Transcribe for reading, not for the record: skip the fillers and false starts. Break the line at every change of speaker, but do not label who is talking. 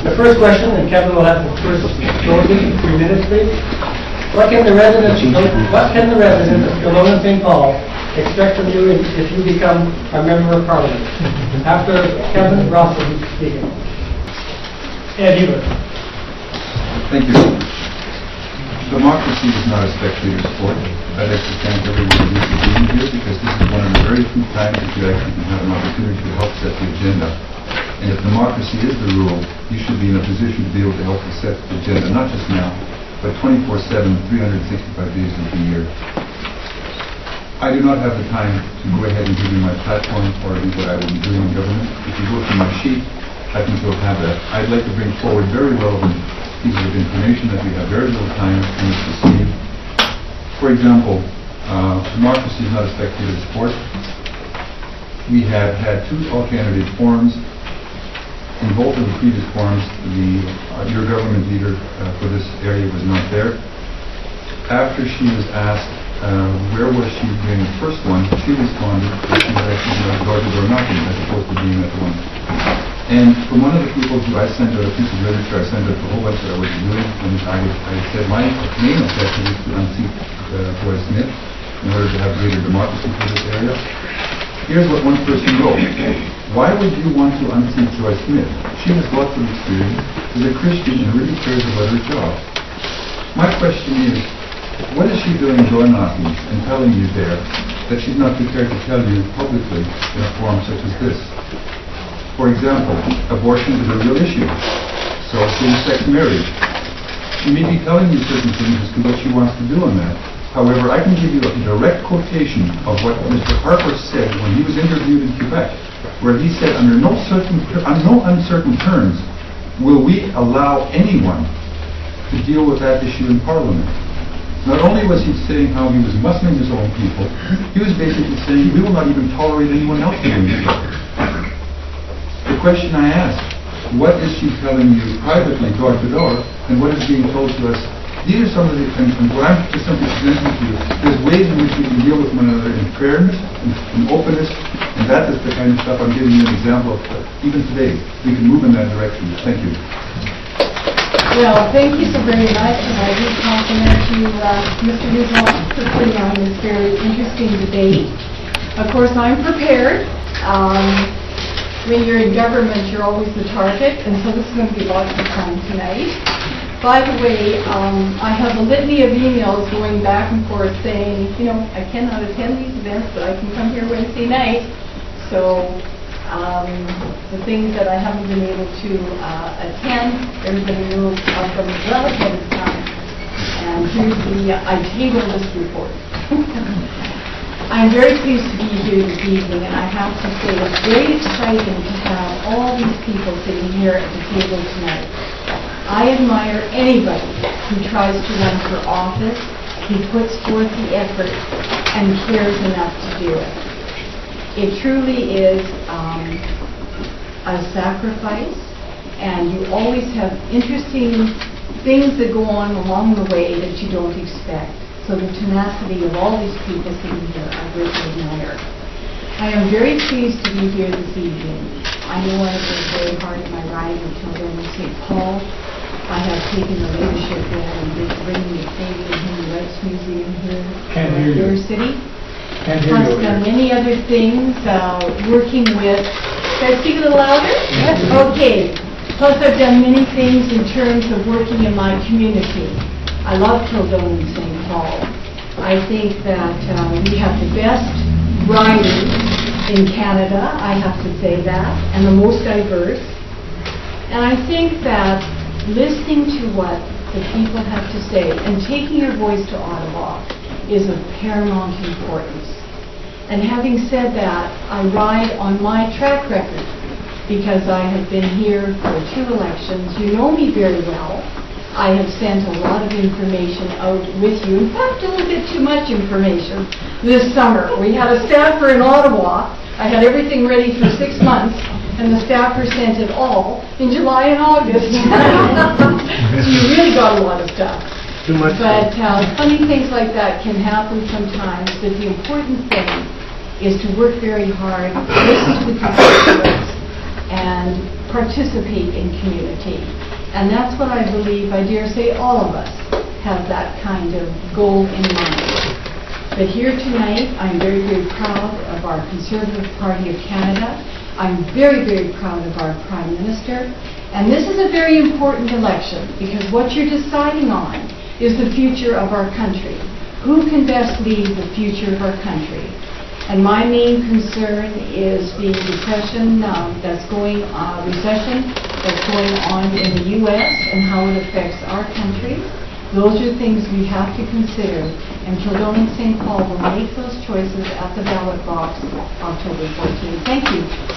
The first question, and Kevin will have the first closing, 3 minutes, please. What can the residents of Kelowna and St. Paul expect from you if you become a member of Parliament? After Kevin, Ross will be speaking. Ed Hiebert.
Thank you. Democracy is not a spectator sport. I'd like to thank everyone for being here because this is one of the very few times that you actually can have an opportunity to help set the agenda. And if democracy is the rule, you should be in a position to be able to help to set the agenda, not just now, but 24/7, 365 days of the year. I do not have the time to go ahead and give you my platform or what I will be doing in government. If you go through my sheet, I think you'll have that. I'd like to bring forward very relevant pieces of information that we have very little time in this to see. For example, democracy is not a spectator sport. We have had 2 alternative forums. In both of the previous forums, your government leader for this area was not there. After she was asked where was she during the first one, she responded that she was actually door-to-door knocking as opposed to being at the one. And from one of the people who I sent out a piece of literature, I sent out the whole bunch that I was doing, and I said my main objective is to unseat Joy Smith in order to have greater democracy for this area. Here's what one person wrote. Why would you want to unseat Joy Smith? She has lots of experience, is a Christian, and really cares about her job. My question is, what is she doing door knocking and telling you there that she's not prepared to tell you publicly in a forum such as this? For example, abortion is a real issue. So same-sex marriage. She may be telling you certain things as to what she wants to do on that. However, I can give you a direct quotation of what Mr. Harper said when he was interviewed in Quebec, where he said, under no uncertain terms will we allow anyone to deal with that issue in Parliament. Not only was he saying how he was mustering his own people, he was basically saying we will not even tolerate anyone else doing it. The question I asked, what is she telling you privately, door to door, and what is being told to us? These are some of the, and what I'm just simply presenting to you, there's ways in which we can deal with one another in fairness and openness, and that is the kind of stuff I'm giving you an example of. Even today, we can move in that direction. Thank you.
Well, thank you so very much, and I do compliment you, Mr. Newton, for putting on this very interesting debate. Of course, I'm prepared. When you're in government, you're always the target, and so this is going to be lots of fun tonight. By the way, I have a litany of emails going back and forth saying, you know, I cannot attend these events, but I can come here Wednesday night. So the things that I haven't been able to attend, everybody knows from well ahead of time. And here's I tabled this report. I'm very pleased to be here this evening, and I have to say it's very exciting to have all these people sitting here at the table tonight. I admire anybody who tries to run for office, who puts forth the effort and cares enough to do it. It truly is a sacrifice, and you always have interesting things that go on along the way that you don't expect. So the tenacity of all these people sitting here, I greatly admire. I am very pleased to be here this evening. I know I've been very hard in my ride until then in St. Paul. I have taken the leadership role and been bringing the Canadian Human Rights Museum here in your city. Plus done many other things, working with, can I speak a little louder? Yes. Okay. Plus I've done many things in terms of working in my community. I love Kildonan and St. Paul. I think that we have the best riders in Canada, I have to say that, and the most diverse. And I think that listening to what the people have to say and taking your voice to Ottawa is of paramount importance. And having said that, I ride on my track record because I have been here for 2 elections. You know me very well. I have sent a lot of information out with you. In fact, a little bit too much information this summer. We had a staffer in Ottawa. I had everything ready for 6 months, and the staffer sent it all in July and August. So you really got a lot of stuff.
Too much.
But funny things like that can happen sometimes, but the important thing is to work very hard, listen to the constituents, and participate in community. And that's what I believe, I dare say all of us have that kind of goal in mind. But here tonight, I'm very, very proud of our Conservative Party of Canada. I'm very, very proud of our Prime Minister. And this is a very important election because what you're deciding on is the future of our country. Who can best lead the future of our country? And my main concern is the recession that's going on in the U.S. and how it affects our country. Those are things we have to consider, and Kildonan St. Paul will make those choices at the ballot box October 14th. Thank you.